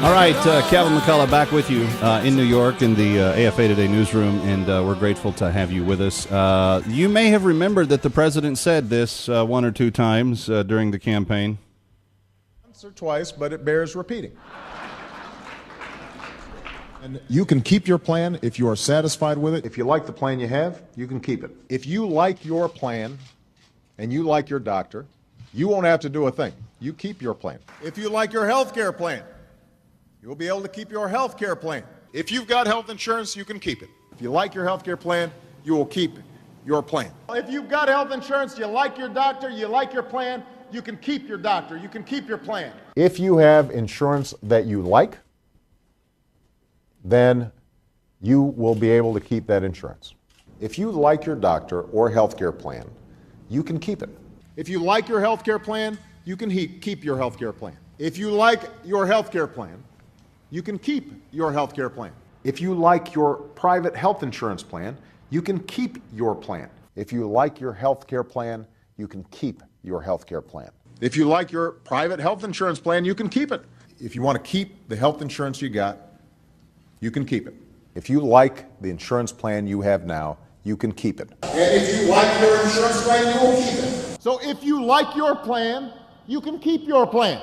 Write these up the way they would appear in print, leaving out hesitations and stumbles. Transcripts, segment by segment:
All right, Kevin McCullough back with you in New York in the AFA Today newsroom, and we're grateful to have you with us. You may have remembered that the president said this one or two times during the campaign. Once or twice, but it bears repeating. And you can keep your plan if you are satisfied with it. If you like the plan you have, you can keep it. If you like your plan and you like your doctor, you won't have to do a thing. You keep your plan. If you like your health care plan, you'll be able to keep your health care plan. If you've got health insurance, you can keep it. If you like your health care plan, you will keep your plan. If you've got health insurance, you like your doctor, you like your plan, you can keep your doctor, you can keep your plan. If you have insurance that you like, then you will be able to keep that insurance. If you like your doctor or health care plan, you can keep it. If you like your health care plan, you can keep your health care plan. If you like your health care plan, you can keep your health care plan. If you like your private health insurance plan, you can keep your plan. If you like your health care plan, you can keep your health care plan. If you like your private health insurance plan, you can keep it. If you want to keep the health insurance you got, you can keep it. If you like the insurance plan you have now, you can keep it. And if you like your insurance plan, you will keep it. So if you like your plan, you can keep your plan.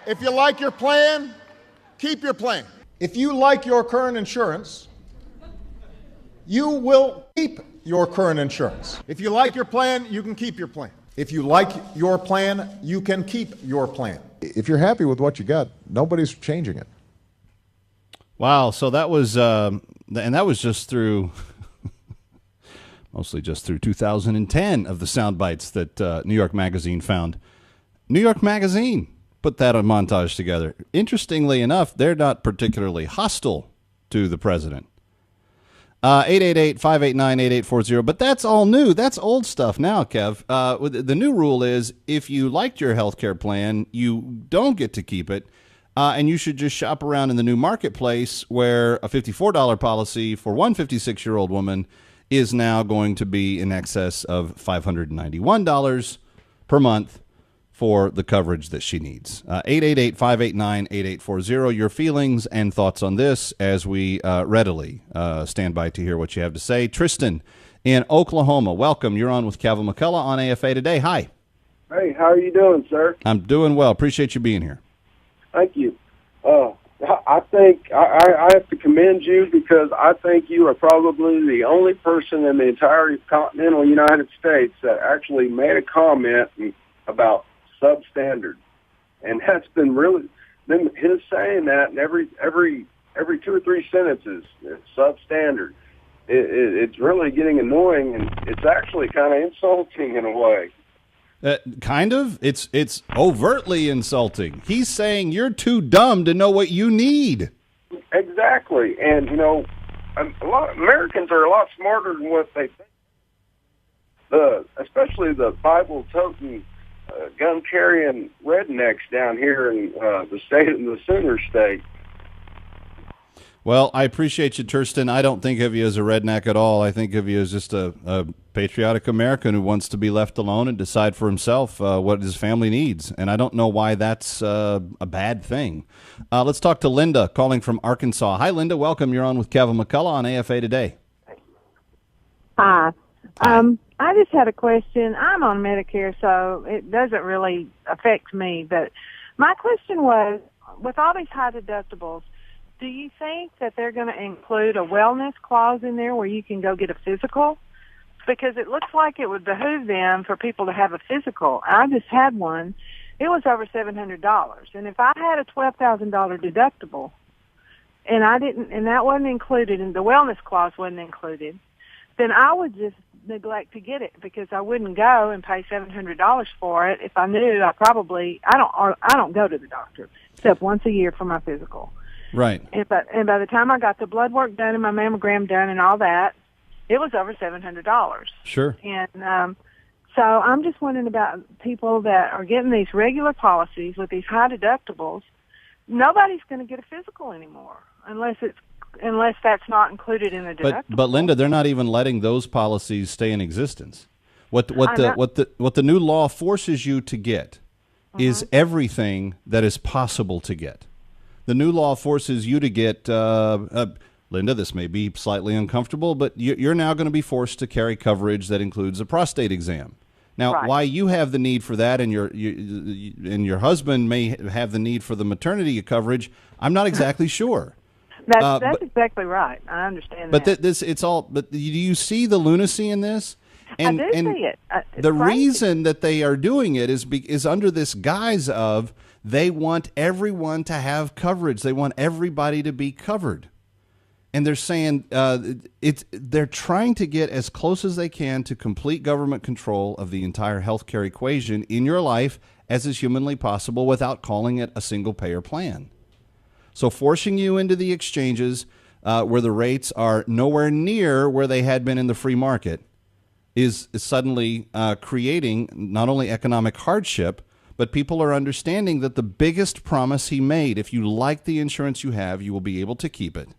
If you like your plan, keep your plan. If you like your current insurance, you will keep your current insurance. If you like your plan, you can keep your plan. If you like your plan, you can keep your plan. If you're happy with what you got, nobody's changing it. Wow, so that was, and that was just through, mostly just through 2010 of the sound bites that New York Magazine found. New York Magazine put that montage together. Interestingly enough, they're not particularly hostile to the president. 888-589-8840, but that's all new. That's old stuff now, Kev. The new rule is if you liked your health care plan, you don't get to keep it, and you should just shop around in the new marketplace where a $54 policy for one 56-year-old woman is now going to be in excess of $591 per month for the coverage that she needs. 888-589-8840. Your feelings and thoughts on this as we readily stand by to hear what you have to say. Tristan in Oklahoma, welcome. You're on with Kevin McCullough on AFA Today. Hi. Hey, how are you doing, sir? I'm doing well. Appreciate you being here. Thank you. I think I have to commend you because I think you are probably the only person in the entire continental United States that actually made a comment about substandard, and that's been his saying that in every 2 or 3 sentences. It's substandard. It's really getting annoying, and it's actually kind of insulting in a way. Kind of. It's overtly insulting. He's saying you're too dumb to know what you need. Exactly, and a lot of Americans are a lot smarter than what they think. Especially the Bible-toting, gun-carrying rednecks down here in the Sooner State. Well, I appreciate you, Tristan. I don't think of you as a redneck at all. I think of you as just a patriotic American who wants to be left alone and decide for himself what his family needs. And I don't know why that's a bad thing. Let's talk to Linda calling from Arkansas. Hi, Linda. Welcome. You're on with Kevin McCullough on AFA Today. Hi. I just had a question. I'm on Medicare, so it doesn't really affect me. But my question was, with all these high deductibles, do you think that they're going to include a wellness clause in there where you can go get a physical? Because it looks like it would behoove them for people to have a physical. I just had one. It was over $700. And if I had a $12,000 deductible and that wasn't included and the wellness clause wasn't included, then I would just neglect to get it because I wouldn't go and pay $700 for it if I knew I don't go to the doctor except once a year for my physical. Right. And by the time I got the blood work done and my mammogram done and all that, it was over $700. Sure. And so I'm just wondering about people that are getting these regular policies with these high deductibles. Nobody's going to get a physical anymore unless that's not included in the deductible. But Linda, they're not even letting those policies stay in existence. What the new law forces you to get is everything that is possible to get. The new law forces you to get, Linda, this may be slightly uncomfortable, but you're now going to be forced to carry coverage that includes a prostate exam. Now, why you have the need for that and your husband may have the need for the maternity coverage, I'm not exactly sure. That's exactly right. I understand but that. But do you see the lunacy in this? And, I do see it. The reason that they are doing it is under this guise of they want everyone to have coverage. They want everybody to be covered. And they're saying they're trying to get as close as they can to complete government control of the entire healthcare equation in your life as is humanly possible without calling it a single-payer plan. So forcing you into the exchanges where the rates are nowhere near where they had been in the free market is suddenly creating not only economic hardship, but people are understanding that the biggest promise he made, if you like the insurance you have, you will be able to keep it,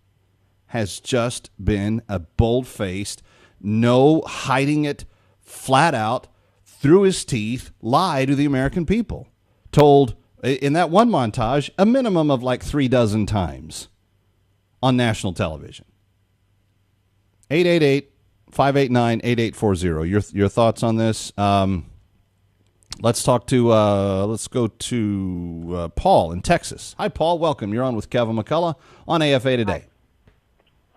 has just been a bold-faced, no hiding it, flat out, through his teeth, lie to the American people. Told, in that one montage, a minimum of like 36 times on national television. 888-589-8840. Your thoughts on this? Let's go to Paul in Texas. Hi, Paul. Welcome. You're on with Kevin McCullough on AFA Today.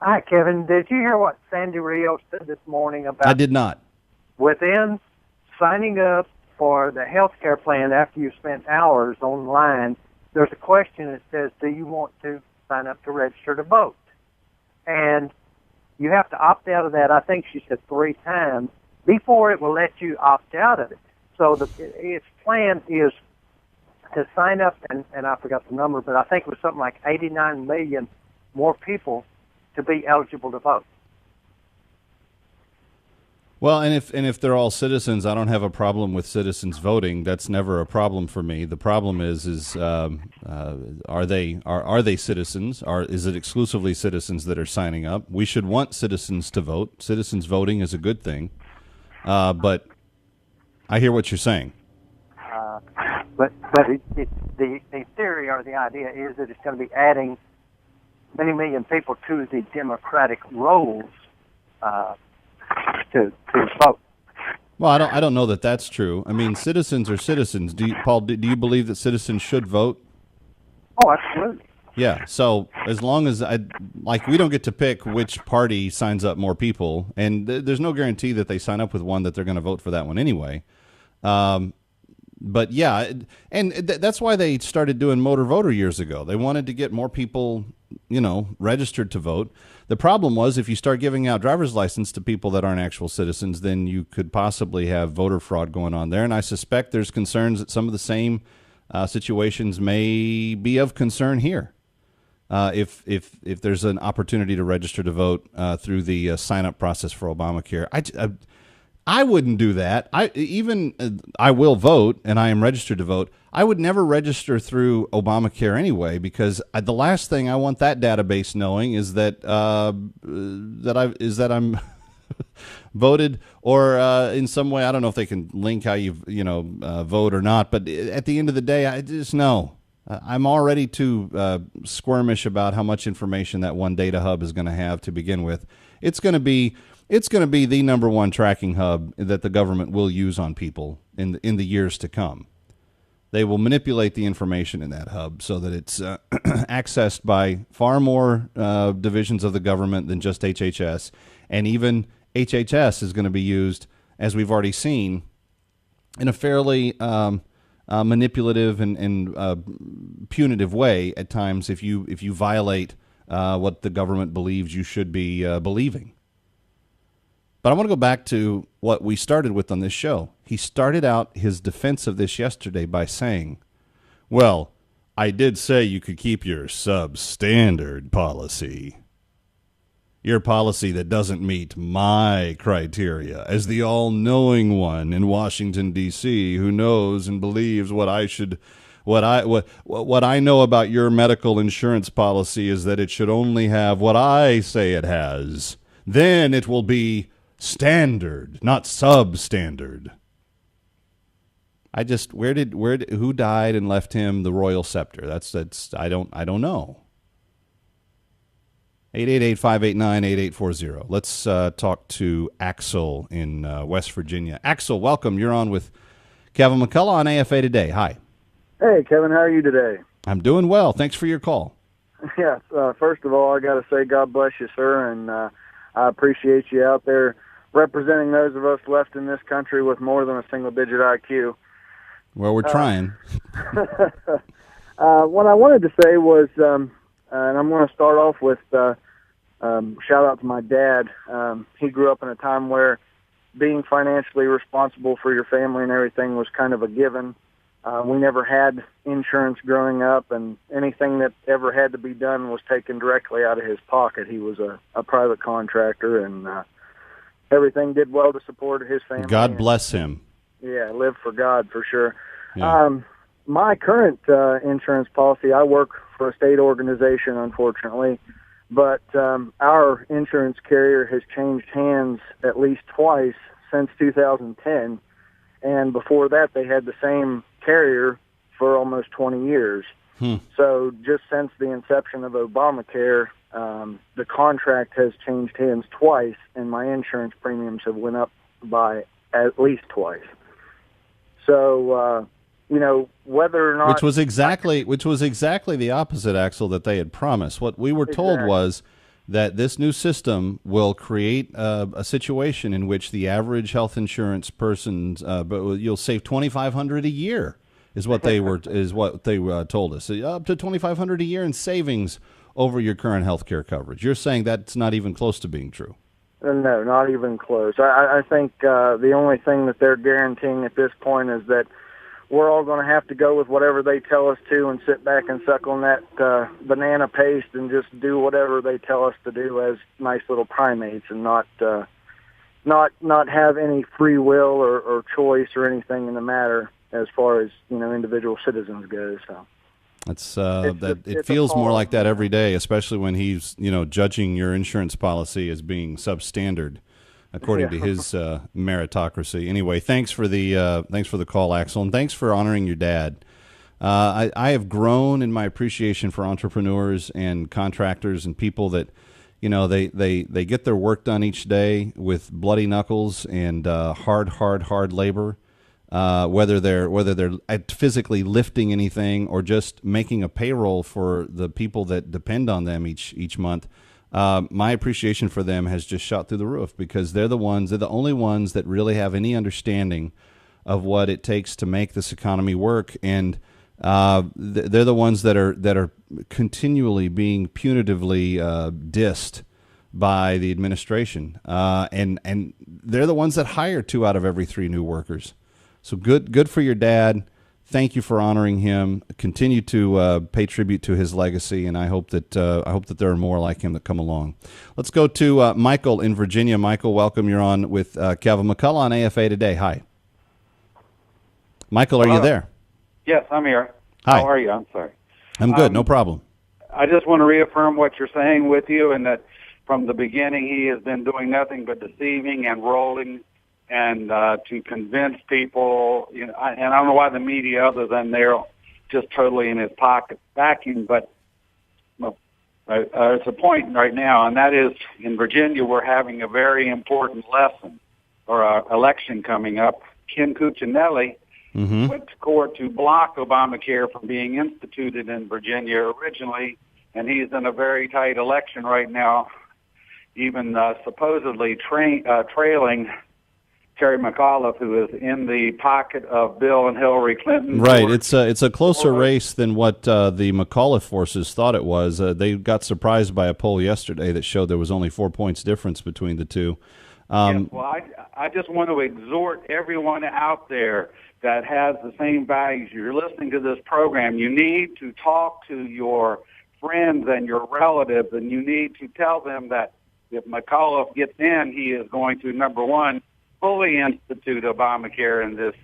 Hi, Kevin. Did you hear what Sandy Rios said this morning about? I did not. Within signing up for the health care plan after you spent hours online, there's a question that says, do you want to sign up to register to vote? And you have to opt out of that, I think she said 3 times, before it will let you opt out of it. So its plan is to sign up, and I forgot the number, but I think it was something like 89 million more people to be eligible to vote. Well, and if they're all citizens, I don't have a problem with citizens voting. That's never a problem for me. The problem is are they citizens? Is it exclusively citizens that are signing up? We should want citizens to vote. Citizens voting is a good thing, but I hear what you're saying. But the theory or the idea is that it's going to be adding many million people to the Democratic rolls to vote. Well, I don't know that that's true. I mean, citizens are citizens. Paul, do you believe that citizens should vote? Oh, absolutely. Yeah. So as long as we don't get to pick which party signs up more people, and there's no guarantee that they sign up with one that they're going to vote for that one anyway. But yeah, and that's why they started doing motor voter years ago. They wanted to get more people, registered to vote. The problem was if you start giving out driver's license to people that aren't actual citizens, then you could possibly have voter fraud going on there. And I suspect there's concerns that some of the same situations may be of concern here. If there's an opportunity to register to vote through the sign-up process for Obamacare, I wouldn't do that. I will vote, and I am registered to vote. I would never register through Obamacare anyway, because the last thing I want that database knowing is that I'm voted, or in some way, I don't know if they can link how you vote or not. But at the end of the day, I just know I'm already too squirmish about how much information that one data hub is going to have to begin with. It's going to be the number one tracking hub that the government will use on people in the years to come. They will manipulate the information in that hub so that it's accessed by far more divisions of the government than just HHS. And even HHS is going to be used, as we've already seen, in a fairly manipulative and punitive way at times if you violate what the government believes you should be believing. But I want to go back to what we started with on this show. He started out his defense of this yesterday by saying, well, I did say you could keep your substandard policy. Your policy that doesn't meet my criteria as the all-knowing one in Washington, D.C., who knows and believes what I know about your medical insurance policy is that it should only have what I say it has. Then it will be standard, not substandard. Who died and left him the royal scepter? I don't know. 888-589-8840. Let's talk to Axel in West Virginia. Axel, welcome. You're on with Kevin McCullough on AFA Today. Hi. Hey, Kevin, how are you today? I'm doing well. Thanks for your call. Yes. First of all, I got to say God bless you, sir, and I appreciate you out there representing those of us left in this country with more than a single-digit IQ. Well, we're trying. What I wanted to say was, and I'm going to start off with shout out to my dad. He grew up in a time where being financially responsible for your family and everything was kind of a given. We never had insurance growing up, and anything that ever had to be done was taken directly out of his pocket. He was a private contractor, and everything did well to support his family. God bless him. Yeah, live for God for sure. Yeah. My current insurance policy, I work for a state organization, unfortunately, but our insurance carrier has changed hands at least twice since 2010, and before that they had the same carrier for almost 20 years. So just since the inception of Obamacare, the contract has changed hands twice, and my insurance premiums have went up by at least twice. So, whether or not... Which was exactly the opposite, Axel, that they had promised. What we were told was that this new system will create a situation in which the average health insurance person's, you'll save $2,500 a year, is what they told us. Up to $2,500 a year in savings over your current health care coverage. You're saying that's not even close to being true. No, not even close. I think the only thing that they're guaranteeing at this point is that we're all going to have to go with whatever they tell us to and sit back and suck on that banana paste and just do whatever they tell us to do as nice little primates, and not have any free will or choice or anything in the matter as far as individual citizens go. So. It feels more like that every day, especially when he's judging your insurance policy as being substandard, according to his meritocracy. Anyway, thanks for the call, Axel, and thanks for honoring your dad. I have grown in my appreciation for entrepreneurs and contractors and people that they get their work done each day with bloody knuckles and hard labor. Whether they're physically lifting anything or just making a payroll for the people that depend on them each month, my appreciation for them has just shot through the roof, because they're the only ones that really have any understanding of what it takes to make this economy work, and they're the ones that are continually being punitively dissed by the administration, and they're the ones that hire 2 out of every 3 new workers. So good for your dad. Thank you for honoring him. Continue to pay tribute to his legacy, and I hope that there are more like him that come along. Let's go to Michael in Virginia. Michael, welcome. You're on with Kevin McCullough on AFA Today. Hi, Michael. Are you there? Yes, I'm here. Hi. How are you? I'm sorry. I'm good. No problem. I just want to reaffirm what you're saying with you, and that from the beginning he has been doing nothing but deceiving and rolling, and to convince people, and I don't know why the media, other than they're just totally in his pocket backing, but it's a point right now, and that is in Virginia we're having a very important lesson, or election coming up. Ken Cuccinelli went to court to block Obamacare from being instituted in Virginia originally, and he's in a very tight election right now, even supposedly trailing Terry McAuliffe, who is in the pocket of Bill and Hillary Clinton. Right. It's a closer race than what the McAuliffe forces thought it was. They got surprised by a poll yesterday that showed there was only 4 points difference between the two. Yes, well, I just want to exhort everyone out there that has the same values. You're listening to this program. You need to talk to your friends and your relatives, and you need to tell them that if McAuliffe gets in, he is going to, number one, fully institute Obamacare in this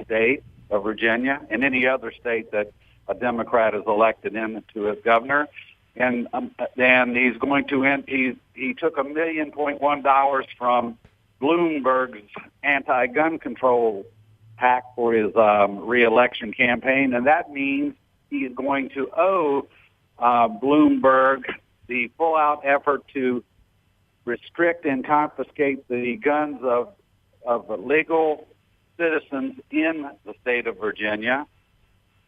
state of Virginia and any other state that a Democrat is elected into as governor. And then he's going to end. He took $1.1 million from Bloomberg's anti-gun control PAC for his re-election campaign, and that means he is going to owe Bloomberg the full-out effort to restrict and confiscate the guns of legal citizens in the state of Virginia,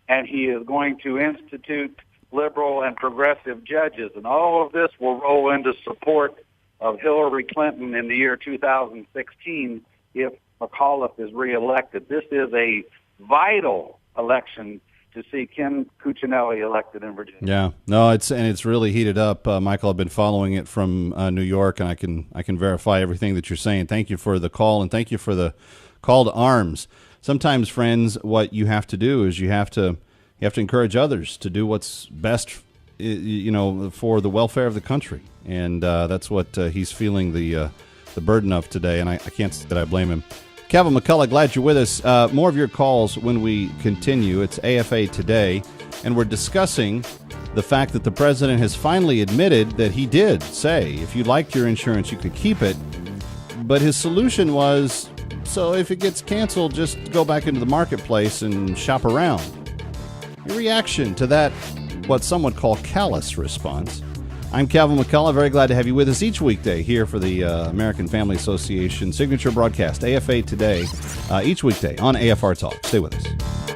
and he is going to institute liberal and progressive judges, and all of this will roll into support of Hillary Clinton in the year 2016 if McAuliffe is reelected. This is a vital election to see Ken Cuccinelli elected in Virginia. Yeah, no, it's really heated up, Michael. I've been following it from New York, and I can verify everything that you're saying. Thank you for the call, and thank you for the call to arms. Sometimes, friends, what you have to do is you have to encourage others to do what's best, for the welfare of the country, and that's what he's feeling the burden of today. And I can't say that I blame him. Kevin McCullough, glad you're with us. More of your calls when we continue. It's AFA Today, and we're discussing the fact that the president has finally admitted that he did say, if you liked your insurance, you could keep it. But his solution was, so if it gets canceled, just go back into the marketplace and shop around. Your reaction to that, what some would call callous response. I'm Kevin McCullough. Very glad to have you with us each weekday here for the American Family Association signature broadcast, AFA Today, each weekday on AFR Talk. Stay with us.